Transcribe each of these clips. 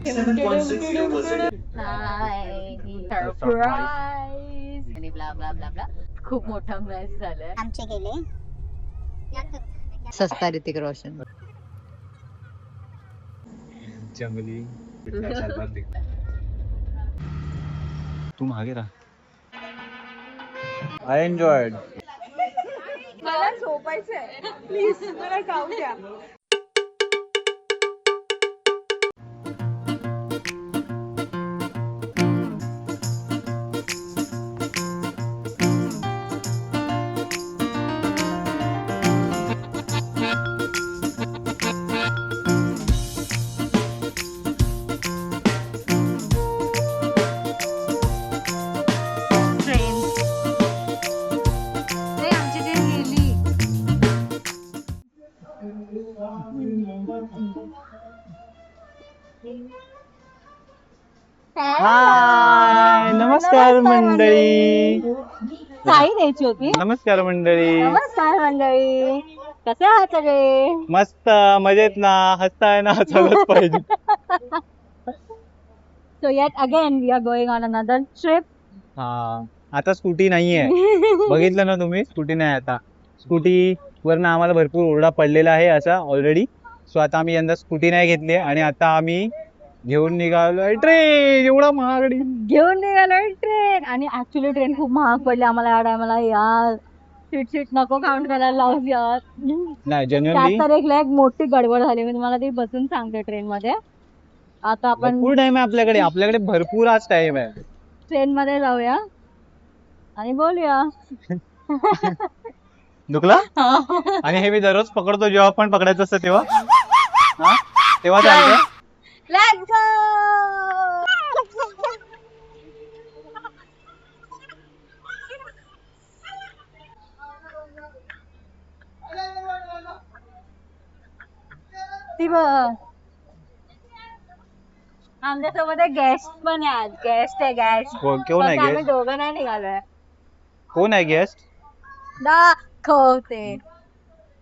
Surprise आणि blah blah blah blah. खूप मोठा मॅच झालाय. आमचे गेले सस्ता ऋतिक रोशन. जंगली तू मागे राहा. I enjoyed. मला झोपायचंय प्लीज मला जाऊ द्या. हाय नमस्कार मंडळी. साई द्यायची होती. नमस्कार मंडळी. नमस्कार मंडळी, कसे आहात सगळे? मस्त मजेत ना. हसताय ना हसायलाच पाहिजे. So yet again we are going on another trip. हा आता स्कूटी नाहीये. बघितलं ना तुम्ही, स्कूटी नाही आता. स्कूटी वरनं आम्हाला भरपूर ओरडा पडलेला आहे असा ऑलरेडी. सो आता आम्ही यंदा स्कूटी नाही घेतली आणि आता आम्ही घेऊन निघालोय ट्रेन. एवढा महागडी घेऊन निघालोय ट्रेन. आणि ऍक्च्युली ट्रेन खूप महाग पडली आम्हाला या टायमाला. यार सीट नको काउंट करायला लावून यार. नाही त्यात जेन्युइनली तर एक मोठी गडबड झाली. मी तुम्हाला ती बसून सांगते ट्रेन मध्ये. आता आपण भरपूर टाइम आहे आपल्याकडे भरपूर आज टाइम आहे. ट्रेन मध्ये जाऊया आणि बोलूया. दुखला. आणि हे मी दररोज पकडतो जेव्हा पण पकडायचं असतं तेव्हा. हा तेव्हा चालतं. Let's go! ती बघ आमच्यासोबत एक गेस्ट पण आहे. गेस्ट आहे गेस्ट. कोण आहे आम्ही गेस्ट? दोघं नाही निघालोय. कोण आहे गेस्ट? दाखवते.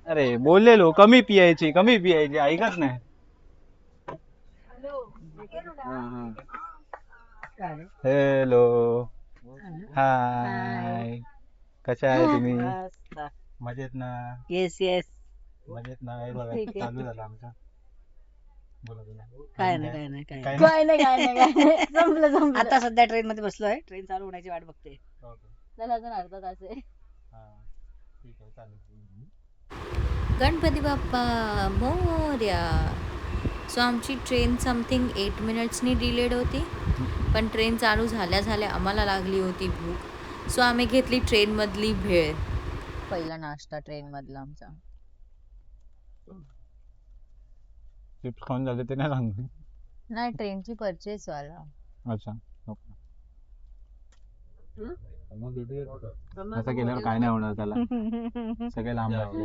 अरे बोललेलो कमी पियायची ऐकत नाही. हॅलो हाय कशा आहे तुम्ही? मजेत ना? Yes yes. मजेत ना? हे बघा ठीक आहे. चालू झालं आमचं. बोला काय नाही जमलं. आता सध्या ट्रेन मध्ये बसलोय. ट्रेन चालू होण्याची वाट बघते. चला अजून अर्धा तास आहे. ठीक आहे चालेल. गणपती बाप्पा मोरया. सो आमची ट्रेन समथिंग 8 मिनिट्सनी डिलेड होती. पण ट्रेन चालू झाल्या झाल्या आम्हाला लागली होती भूक. सो आम्ही घेतली ट्रेनमधली भेळ. पहिला नाश्ता ट्रेन मधला आमचा. चिप्स खाऊन झाले ते नाही सांगतो. नाही ट्रेनची परचेस वाला. अच्छा ओके. असं केल्यावर काय नाही होणार त्याला. सगळे लांब राहिले.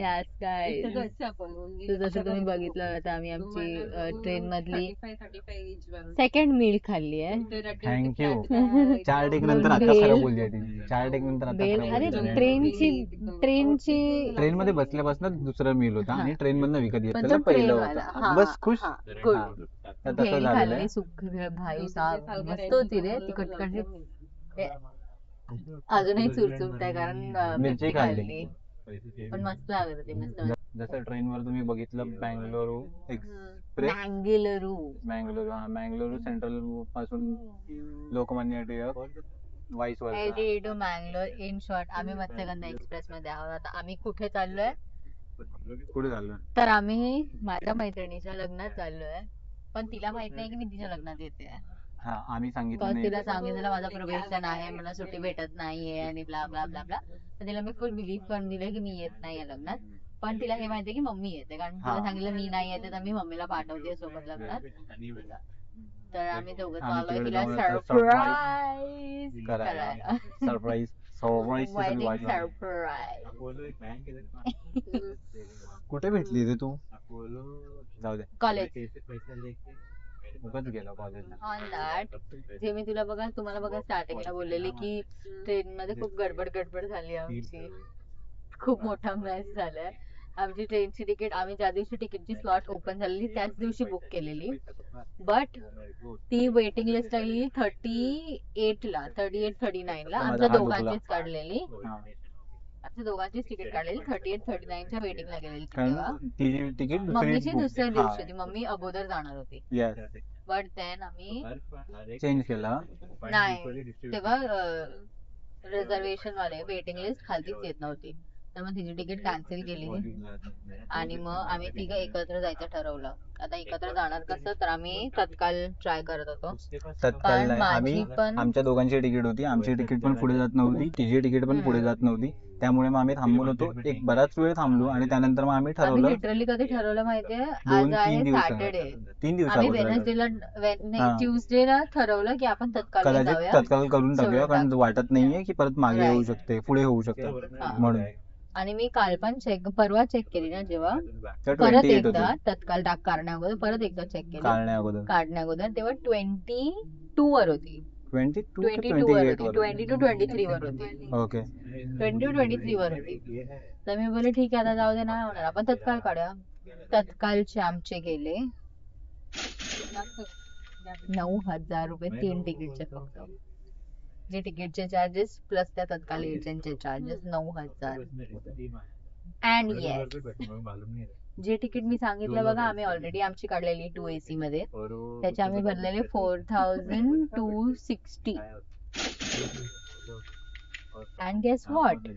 यास काय जसं तुम्ही बघितलं आता आम्ही आमची ट्रेन मधली सेकंड मील खाल्ली आहे. थँक्यू. 4 टेक नंतर आता खरं बोलली आहे ती. 4 टेक नंतर आता खरं अरे बोलली आहे. ट्रेनची ट्रेन मध्ये बसल्यापासून दुसरं मील होता आणि ट्रेन मधनं विकत पण घेतलेलं तो पहिलं ट्रेनवाला. होतं. बस खुश. गुड. हा. तर तसं भेळ झालेलं आहे. खाल्ली सुक भेळ भाई साहेब मस्त होती रे. तिखट अजूनही चुरचुरत आहे कारण मिरची खाल्ली. पण मस्त लागत होती. मस्त जसं ट्रेन वर तुम्ही बघितलं बँगलोरू एक्सप्रेस. मँगलोरू सेंट्रल पासून Lokmanya Tilak vice versa. LTE to Mangalore. In short आम्ही मत्स्यगंधा एक्सप्रेस मध्ये आहोत. आता आम्ही कुठे चाललोय कुठे झालं? तर आम्ही माझ्या मैत्रिणीच्या लग्नात चाललोय. पण तिला माहित नाही की मी तिच्या लग्नात येते. हा आम्ही सांगितलं पण नाही. तिला सांगितलं माझा प्रोबेशन आहे, मला सुट्टी भेटत नाहीये आणि ब्ला ब्ला ब्ला ब्ला. तर तिला मी फुल बिलीव्ह करून दिलं की मी येत नाही या लग्नात. पण तिला हे माहितीये की मम्मी येते कारण तिला सांगितलं मी नाही येते तर मी मम्मीला पाठवते सोबत लग्नात. तर आम्ही दोघं चाललोय तिला सरप्राईज करायला. Surprise wedding surprise. कुठे भेटली रे तू? जाऊ दे. कॉलेज. उगाच गेला कॉलेजला. ऑन दॅट जे मी तुम्हाला बघा स्टार्टिंगला बोललेली की ट्रेन मध्ये खूप गडबड झाली आमची. खूप मोठा मॅच झालाय आमची ट्रेनची तिकीट आम्ही ज्या दिवशी तिकीटची स्लॉट ओपन झालेली त्याच दिवशी बुक केलेली. बट ती वेटिंग लिस्ट आली 38 ला, 39 ला. आमच्या हा दोघांचीच काढलेली, हा. आमच्या दोघांचीच तिकीट काढलेली. 38-39च्या वेटिंगला गेलेली ती तेव्हा. कारण तिची तिकीट मम्मीची दुसऱ्या दिवशी होती, मम्मी अगोदर जाणार होती. येस बट देन आम्ही चेंज केला. नाही, तेव्हा रिझर्वेशन वाले वेटिंग लिस्ट खालतीच येत नव्हती, तर मग तिची तिकीट कॅन्सल केली आणि मग आम्ही तिघं एकत्र जायचं ठरवलं. आता एकत्र जाणार कसं, तर आम्ही तत्काल ट्राय करत होतो. तत्काल कारण नाही, आम्ही माझी पण आमच्या दोघांची तिकीट होती, आमची तिकीट पण पुढे जात नव्हती, तिची तिकीट पण पुढे जात नव्हती. त्यामुळे मग आम्ही थांबून होतो, एक बराच वेळ थांबलो आणि त्यानंतर मग आम्ही आम्ही ठरवलं लिटरली कधी ठरवलं माहितीये, आज 2-3 आहे दिवस सॅटर्डे, 3 आम्ही दिवसाबद्दल वेनसडेला हा. ट्युजडेला ठरवलं की आपण तत्काल कदाचित जाऊया. तत्काल करून टाकूया, सोडून कारण वाटत नाहीये की परत मागे Right. येऊ शकते, पुढे होऊ शकते हा. म्हणून. आणि मी काल पण परवा चेक केली ना, जेव्हा तर परत 28 एकदा होती तत्काल काढण्या अगोदर परत एकदा चेक केली काढण्या अगोदर. काढण्या अगोदर, तेव्हा 22 वर होती, 22 की 22 वर 28 होती, वर. 22-23 वर होती, ओके 22-23 वर होती. तर मी बोलले ठीक आहे, आता जाऊ दे, नाही होणार, आपण तत्काल काढूया. तत्कालचे आमचे गेले 9,000 रुपये 3 तिकीटचे फक्त. जे तिकीटचे चार्जेस प्लस त्या तत्काल एजंटचे चार्जेस 9,000. अँड येस, जे तिकीट मी सांगितलं बघा, आम्ही ऑलरेडी आमची काढलेली 2AC मध्ये, त्याचे आम्ही भरलेले 4,260. अँड गेस व्हॉट,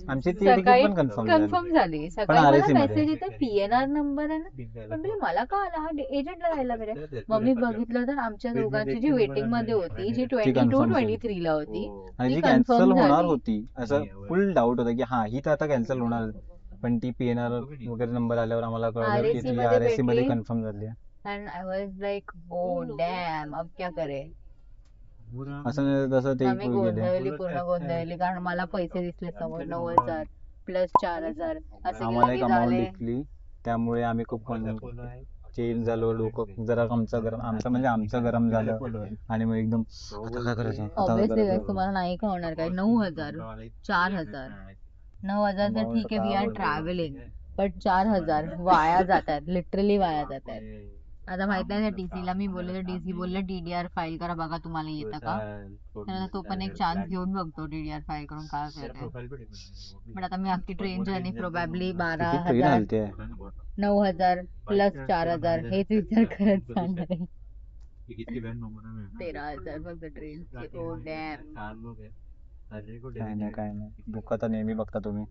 आमची ती सकाळी तिकीट पण कन्फर्म कन्फर्म झाली. सकाळी RSC मला मध्ये. मेसेज येतो PNR नंबर आहे ना, पण म्हणजे मला का आला, हा एजंटला जायला बरे. मग मी बघितलं तर आमच्या दोघांची जी वेटिंग मध्ये होती, जी 22-23 ला होती, आणि ती जी confirm कॅन्सल होणार झाली. होती असं फुल डाऊट होता की हा ही तर आता कॅन्सल होणार, पण ती PNR वगैरे नंबर आल्यावर आम्हाला कळलं की RSC ती मध्ये RSC मध्ये भेटली. कन्फर्म झाली. And I was like, oh damn, अब क्या करे. असं नाही तसं ते आम्ही गेले. गोंधळली, पूर्ण गोंधळली, कारण मला पैसे दिसले समोर 9,000 प्लस 4,000 असं आम्हाला गेलं एक की अमाऊंट झाले. दिसली, त्यामुळे आम्ही खूप चेंज झालो, डोकं जरा आमचं गरम झालं आणि मग एकदम आता काय करायचं, आता काय ऑब्विसली करायचं. तुम्हाला नाही का होणार काय, 9,000 4,000 9,000 तर ठीक आहे, वी आर ट्रॅव्हलिंग, बट 4,000 वाया जात आहेत, लिटरली वाया जात आहेत. आता माहित नाही TC ला मी बोलले, तर TC बोलले DDR फाईल करा, बघा तुम्हाला येतं का. तर आता तो पण एक चान्स घेऊन बघतो DDR फाईल करून काय करते. पण आता मी अख्खी ट्रेन जर्नी प्रोबॅबली किती ट्रेन 12,000 हलते. 9,000 प्लस 4,000 हेच विचार करत जाणार आहे. 13,000 फक्त ट्रेन. ओ डॅम. काय नाही दुःख तर नेहमी बघता तुम्ही,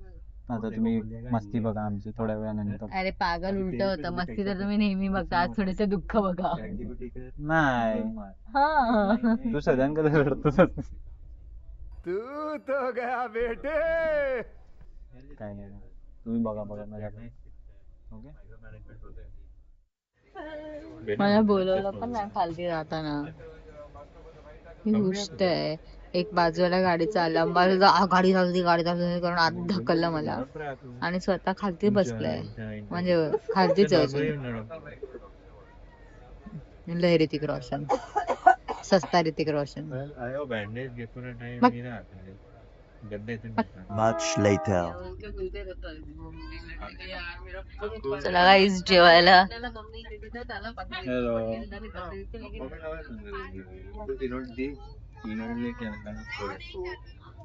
आता तुम्ही मस्ती बघा आमची थोड्या वेळानंतर. अरे पागल, उलट होतं, मस्ती तर तुम्ही नेहमी बघता, आज थोडस दुःख बघा. नाही हा तू सगळ्यांकडे रडतोस. तू तो गया बेटे. काय नाही तुम्ही बघा मजा करा. ओके मला बोलवलं पण नाही खालती जाताना. ही गोष्ट आहे, एक बाजूला गाडी चालला, बाजूला गाडी चालती करून आत ढकललं मला आणि स्वतः खालती बसलाय, म्हणजे खालतीच आहे अजून. लय ऋतिक रोशन, सस्ता ऋतिक रोशन. Much later. चला गाईस जेवायला.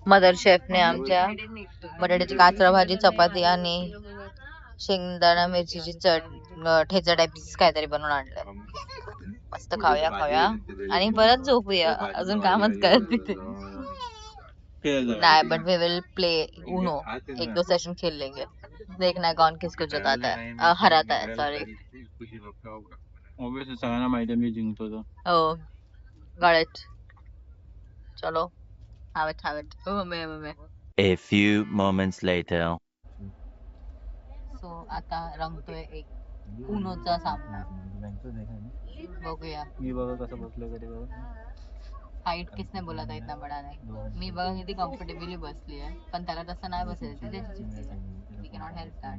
मदर शेफने आमच्या बटाट्याची काचरा भाजी, चपाती आणि शेंगदाणा मिरचीची ठेचा टाईप काहीतरी बनवून आणलंय. मस्त खाऊया आणि परत झोपूया, अजून कामच करत तिथे नहीं. But we will play Uno, 1-2 session खेल लेंगे, देखना है कौन किसको जिताता है, हराता है. सॉरी, ऑब्वियसली सगळ्यांना माहिती आहे मी जिंकतो तो. ओ गॉट इट. चलो, have it. Mummy. A few moments later. So आता रंगतोय एक ऊनोचा सामना, बघूया. मी बघा कसं बसलं तरी बघा. हाईट किसने बोला था इतना बड़ा नहीं, मी बघा किती कम्फर्टेबली बसली आहे, पण त्याला तसं नाही बसायचं, त्याची चुकी आहे. We cannot help that.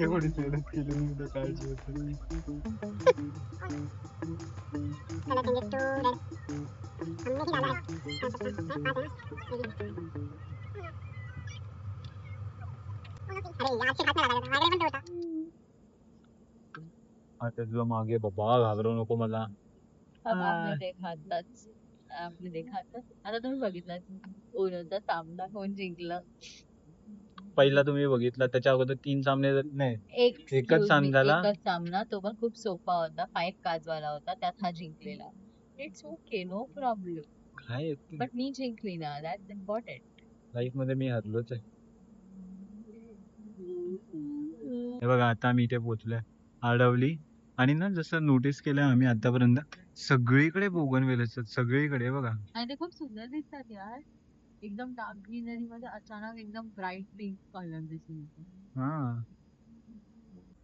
एवढी मेहनत केली मी काळजी होती. आता तुझा मागे बाबा घाबरवू नको मला. आपने देखातच आपने देखातच. आता तुम्ही बघितलं ओनचा सामना कोण जिंकलं. पहिला तुम्ही बघितला त्याच्या अगोदर 3 सामने नाही एकच सामना. एकच सामना तो पण खूप सोपा होता. 5 काजवाला होता त्यात हा जिंकलेला. It's okay no problem. काय बट मी जिंकली ना दॅट्स इम्पॉर्टंट. लाईफ मध्ये मी हरलोच आहे. हे बघा आता मी इथे पोहोचलोय आडवली आणि ना जसं नोटीस केलं आम्ही आतापर्यंत सगळीकडे बोगनवेल असतात सगळीकडे. हे बघा आणि ते खूप सुंदर दिसतात यार. एकदम डार्क ग्रीनरी मध्ये अचानक एकदम ब्राईट पिंक कलर दिसून येतो. हा.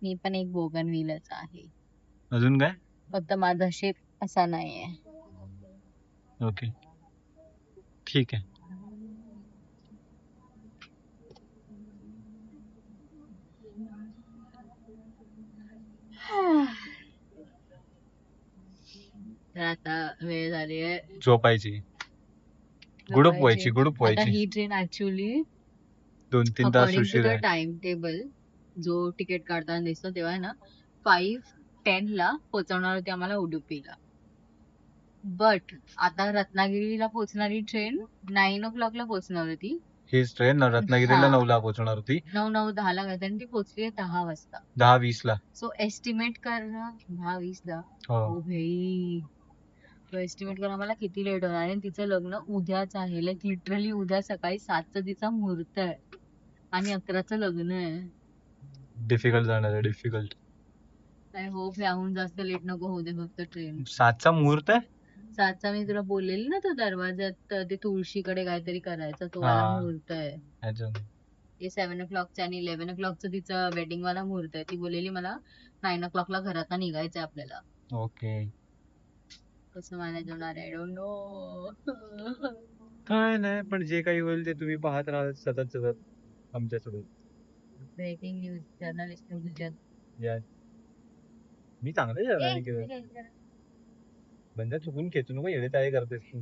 मी पण एक बोगनविलच आहे. अजून काय? फक्त माझा शेप असा नाहीये. ओके ठीक आहे. तर आता वेळ झाली आहे झोपायची गुडूप व्हायची गुडूप आता व्हायची. ही ट्रेन ऍक्च्युली 2-3 तास अकॉर्डिंग टू उशीर द आहे. टाइम टेबल जो तिकीट काढताना दिसतो तेव्हा आहे ना 5:10 ला पोहोचवणार होती आम्हाला उडुपीला. बट आता रत्नागिरीला पोहोचणारी ट्रेन 9 o'clock ला पोहोचणार होती. हीच ट्रेन रत्नागिरीला हा. 9 ला पोहोचणार होती. 9:10 ला आणि ती पोहोचली 10 वाजता. 10-20 ला. सो एस्टिमेट कर ना 10-20 दा. हो ओ भाई तो एस्टिमेट कर आम्हाला किती लेट होणार आहे. तिचं लग्न उद्याच आहे. लाईक लिटरली उद्या सकाळी 7चा तिचा मुहूर्त आहे आणि 11चं लग्न आहे. डिफिकल्ट जाणार आहे डिफिकल्ट. आय होप याहून जास्त लेट नको होऊ दे फक्त ट्रेन. 7चा मुहूर्त आहे. 7चा मी तुला बोललेली ना तो दरवाज्यात ते तुळशीकडे काहीतरी करायचं तो हा. वाला मुहूर्त आहे. अजून ते 7 o'clockचा आणि 11 o'clockचं तिचं वेडिंग वाला मुहूर्त आहे. ती बोललेली मला 9 o'clock ला घरात निघायचंय आपल्याला. ओके कसं मॅनेज होणार आय डोंट नो. काय नाही पण जे काही होईल ते तुम्ही पाहत राहा सतत सतत आमच्यासोबत. Breaking news journalist news. या मी चांगलं जर्नलिस्ट केलं. बंदा चुकून खेचू नको येडे काय करतेस तू.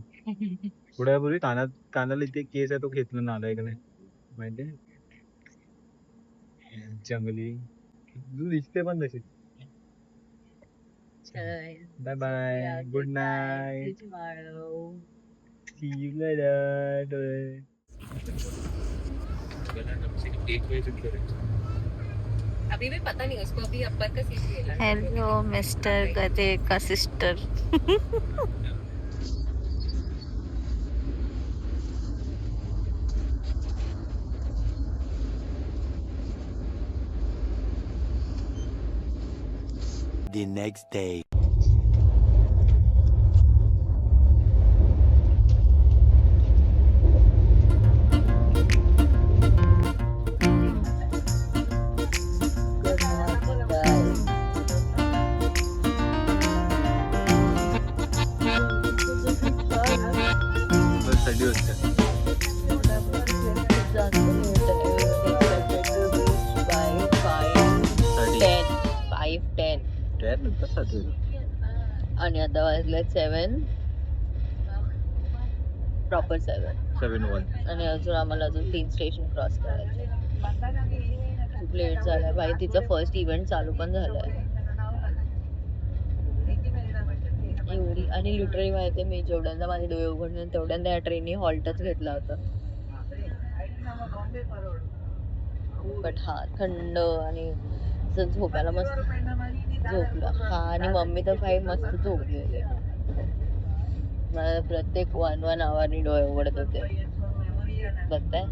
थोड्यापूर्वी कानाला इथे केस आहे तो खेचला नाला एक नाही माहितीये. जंगली तू दिसते पण तशी. Bye bye good night see you later. अभी भी पता नहीं उसको अभी अब्बर का सीट ले हेलो मिस्टर गधे का सिस्टर. The next day. बस थंडी होते. 5:10 आणि आता वाजले 7 प्रॉपर 7 आणि अजून आम्हाला 3 स्टेशन क्रॉस करायचे. खूप लेट झालाय भाई. तिचं फर्स्ट इव्हेंट चालू पण झालाय एवढी. आणि लिटरली माहिती मी जेवढ्यांदा माझे डोळे उघडले तेवढ्यांदा या ट्रेनने हॉल्टच घेतला होता. बट हा थंड आणि झोपायला मस्त झोपला. हा आणि मम्मी तर काही मस्त झोपलेली. मला प्रत्येक 1 hour डोळे उघडत होते बघताय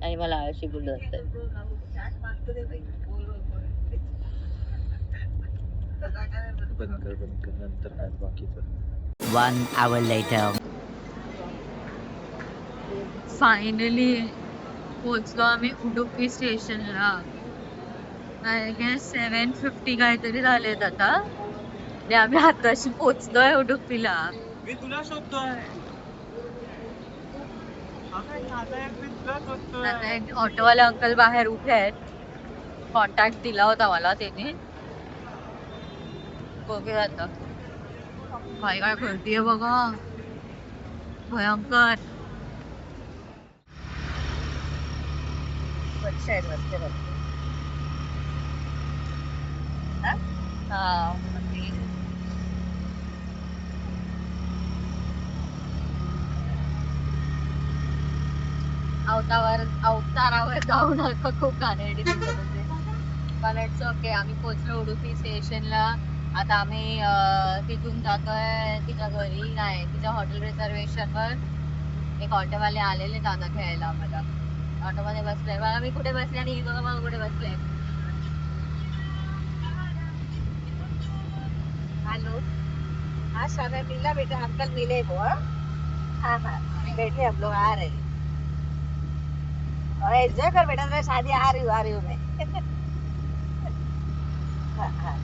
आणि मला आळशी बोलत असते. One hour later. फायनली पोचलो आम्ही उडुपी स्टेशनला. आय गेस 7:50 काहीतरी झालेत आता आणि आम्ही आताशी पोचलोय उडुपीला. मी तुला शोधतोय. आता एक ऑटोवाले अंकल बाहेर उभे आहेत. कॉन्टॅक्ट दिला होता मला त्याने. बघूया आता काय काय करतेय बघा, भयंकर. हा अवतारावर जाऊन आलो खूप घाणेरडी दिसत होते. पण इट्स ओके. आम्ही पोहोचलो उडुपी स्टेशनला. आता आम्ही तिथून जातोय तिच्या घरी. नाही, तिच्या हॉटेल रिझर्वेशनवर. एक ऑटोवाले आलेले दादा घ्यायला आम्हाला. ऑटोमध्ये बसलोय. मला मी कुठे बसले आणि ही दोघं मला कुठे बसले. हेलो, हाँ समय मिला बेटा, अंकल मिले वो. हाँ हाँ बैठे, हम लोग आ रहे हैं. और एंजॉय कर बेटा, मैं शादी आ रही हूँ मैं. हाँ हाँ,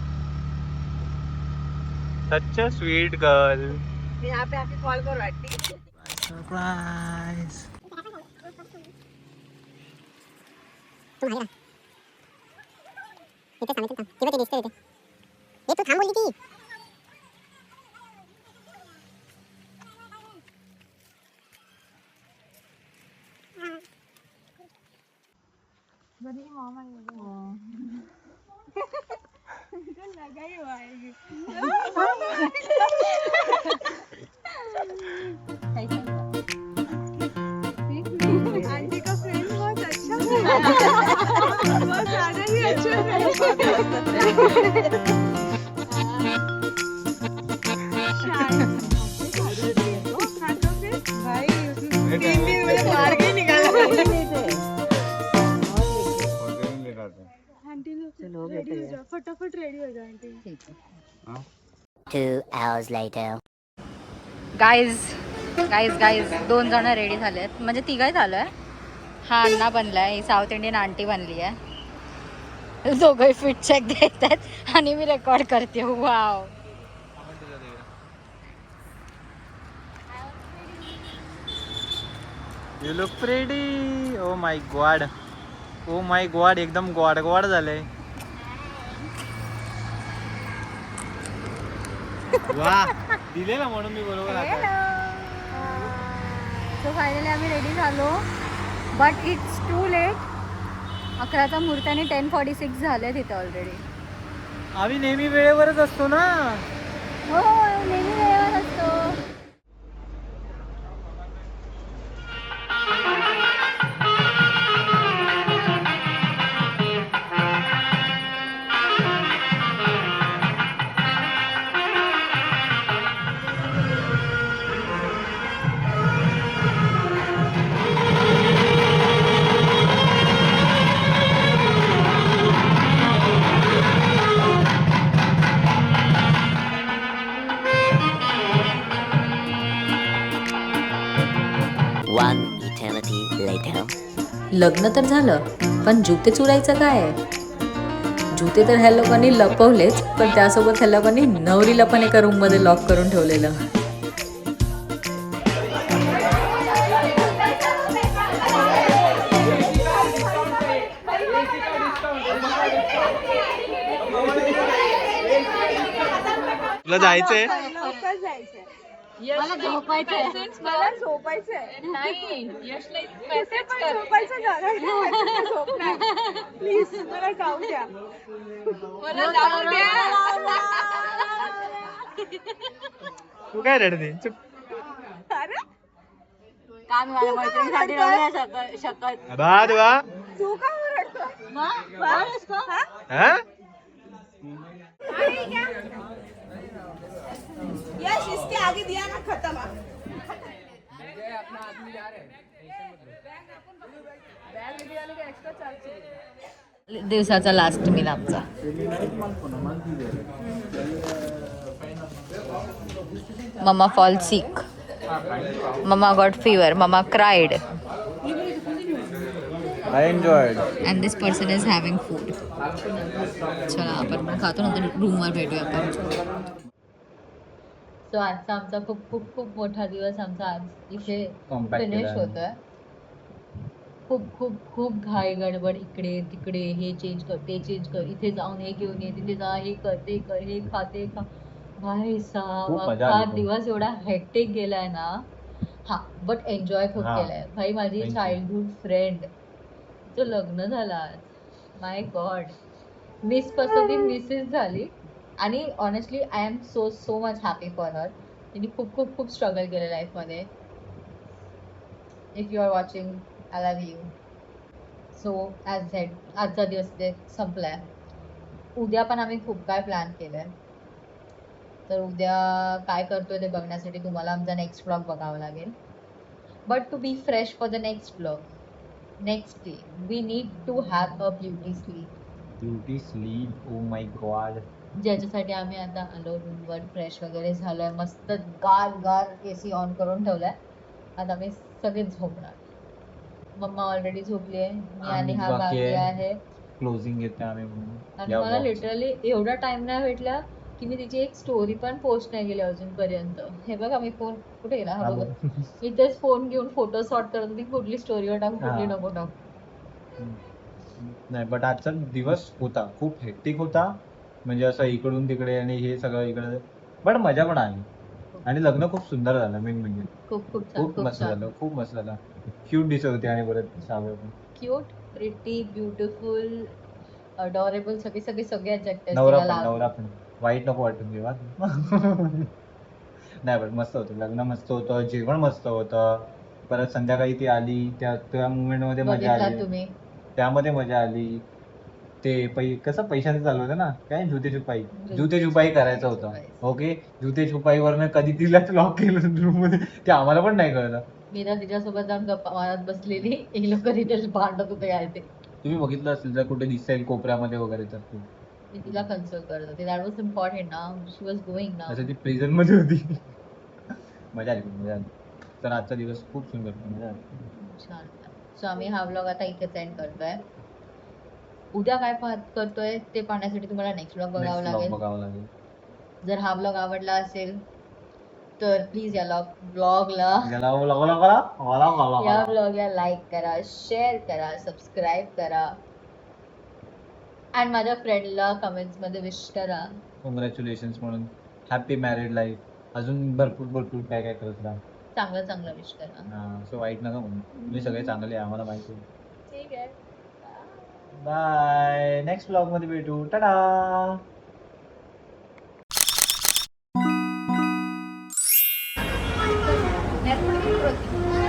सच अ स्वीट गर्ल. मैं यहाँ पे आके कॉल करो आंटी. सरप्राइज. आंटी का फ्रेंड बहुत अच्छा है. बहुत ज्यादा ही अच्छा है. भाई 3 दिन में मार के निकाला. चलो बेटा, फटाफट रेडी हो जाओ आंटी. 2 hours later. गाईज 2 जण रेडी झालेत. म्हणजे तिघही झालोय. हा अण्णा बनलाय, ही साऊथ इंडियन आंटी बनली आहे. दोघंही फिट चेक देत आहेत आणि मी रेकॉर्ड करते. Wow. You look pretty. Oh my god, oh my god, एकदम गॉड गॉड झालंय. वा, दिलेला म्हणून मी बरोबर आता. सो फायनली आम्ही रेडी झालो. But it's too late. 11चा मुहूर्त आणि 10:46 झाले तिथे ऑलरेडी. आम्ही नेहमी वेळेवरच असतो ना. हो, नेहमी वेळेवर असतो. One eternity later. लग्न तर झालं, पण जुते चुरायचं काय? जुते तर ह्या लोकांनी लपवलेच, पण त्यासोबत ह्या लोकांनी नवरीला पण एका रूममध्ये लॉक करून ठेवलेलं. तुला जायचंय? लवकर जायचंय. मला झोपायचंय. मला झोपायचंय. नाही यशला कुठे पण झोपायचं जागा नाही. झोपणार प्लीज, मला जाऊ द्या. मला जाऊ द्या. तू काय रडते? चुप. अरे का मी माझ्या मैत्रिणीसाठी रडू नाही शकत. बाद वा. तू का ओरडतो? हा? हा? यश, इसके आगे दिया ना, खत्म. दिवसाचा लास्ट मील आमचा. Mumma fall sick. Mumma got fever. Mumma cried. I enjoyed. And this person is having food. चला आपण पण खातो नंतर रूमवर भेटूया आपण. सो आजचा आमचा खूप खूप खूप मोठा दिवस आमचा आज इथे Compact फिनिश केला. होतोय. खूप खूप खूप घाई गडबड, इकडे तिकडे, हे चेंज कर ते चेंज कर, इथे जाऊन हे घेऊन ये, तिथे जा, हे कर ते कर, हे खा ते खा. भाई साहब खूप मजा अख्खा आली पण. दिवस एवढा हेक्टिक गेलाय ना. हा बट एन्जॉय खूप हा. केलंय. भाई माझी Thank you. चाइल्डहुड फ्रेंड तो लग्न झाला आज. माय गॉड. मिस कसं ती मिसेस झाली आणि honestly I am so so much happy for her. तिने खूप खूप खूप स्ट्रगल केलं लाईफमध्ये. If you are watching I love you. So as Z आजचा दिवस ते संपलाय. उद्या पण आम्ही खूप काय प्लॅन केलंय. तर उद्या काय करतोय ते बघण्यासाठी तुम्हाला आमचा नेक्स्ट ब्लॉग बघावा लागेल. But to be fresh for the next blog, next day we need to have a beauty sleep. Beauty sleep. Oh my God. ज्याच्यासाठी आम्ही आता आलो रूमवर, फ्रेश वगैरे झालोय, मस्त गार गार AC ऑन करून ठेवलाय. आता आम्ही सगळे झोपणार. मम्मा ऑलरेडी झोपली आहे, मी आणि आम्हीच हा बाकी बाकी आहे. आहे. क्लोजिंग घेते आम्ही आणि या मला vlog चं. लिटरली एवढा टाइम नाही भेटला की मी तिची एक स्टोरी पण पोस्ट नाही केली अजूनपर्यंत. हे बघा मी फोन कुठे गेला, हा हा, बघा. बघ. इथेच फोन घेऊन फोटो शॉट करत होती, कुठली स्टोरीवर टाकू कुठली हा. नको टाकू. नाही बट आजचा दिवस होता खूप हेक्टिक होता. म्हणजे असं इकडून तिकडे आणि हे सगळं इकडे. बट मजा पण आली. आणि लग्न खूप सुंदर झालं मेन म्हणजे. खूप खूप छान, खूप खूप मस्त छान. झालं, खूप मस्त झालं. क्यूट दिसत होते आणि परत सावळ पण. क्यूट, प्रिटी, ब्युटिफुल, अडॉरेबल, सगळे सगळे सगळे adjectives नवरा तिला पण लावले. नवरा पण वाईट नको वाटून जेव्हा. नाही पण मस्त होतं लग्न, मस्त होतं जेवण, मस्त होतं. परत संध्याकाळी ती आली त्या मुवमेंट मध्ये मजा बघितलात आली. तुम्ही. त्यामध्ये मजा आली. ते कसं पैशाचं चालू होतं ना, काय जुते छुपाई करायचं होतं. ओके, जुते छुपाईवरनं कधी तिला लॉक केलं रूम मध्ये ते आम्हाला पण नाही कळलं. मी तर तिच्यासोबत जाऊन गप्पा मारत बसलेली, हे लोक तिथे भांडत होते काय ते. तुम्ही बघितलं असेल जर कुठे दिसेल कोपऱ्यामध्ये वगैरे तर ते मी तिला कन्सोल करत होते. दॅट वॉज इम्पॉर्टंट ना, शी वॉज गोईंग ना. असं ती प्रिझन मध्ये होती. मजा आली मजा आली. तर आजचा दिवस खूप सुंदर होता, मजा आली. छान. सो आम्ही हा व्लॉग आता इथेच एंड करतोय. उद्या काय करतोय ते पाहण्यासाठी तुम्हाला नेक्स्ट व्लॉग बघावं नेक्स्ट ब्लॉग लागेल. बघावं लागेल. जर हा व्लॉग आवडला असेल तर प्लीज या ब्लॉगला या ब्लॉगला लाईक करा, शेअर करा, सबस्क्राईब करा आणि माझ्या फ्रेंडला कमेंट्स मध्ये विश करा. कॉंग्रॅच्युलेशन म्हणून. Happy married life. अजून भरपूर भरपूर काय काय करत राहा. चांगलं चांगलं विश करा. हा, असं वाईट नका म्हणून. तुम्ही सगळे चांगले आहे, आम्हाला माहिती आहे. ठीक आहे. बाय. नेक्स्ट ब्लॉग मध्ये भेटू. टाटा. नेटवर्किंग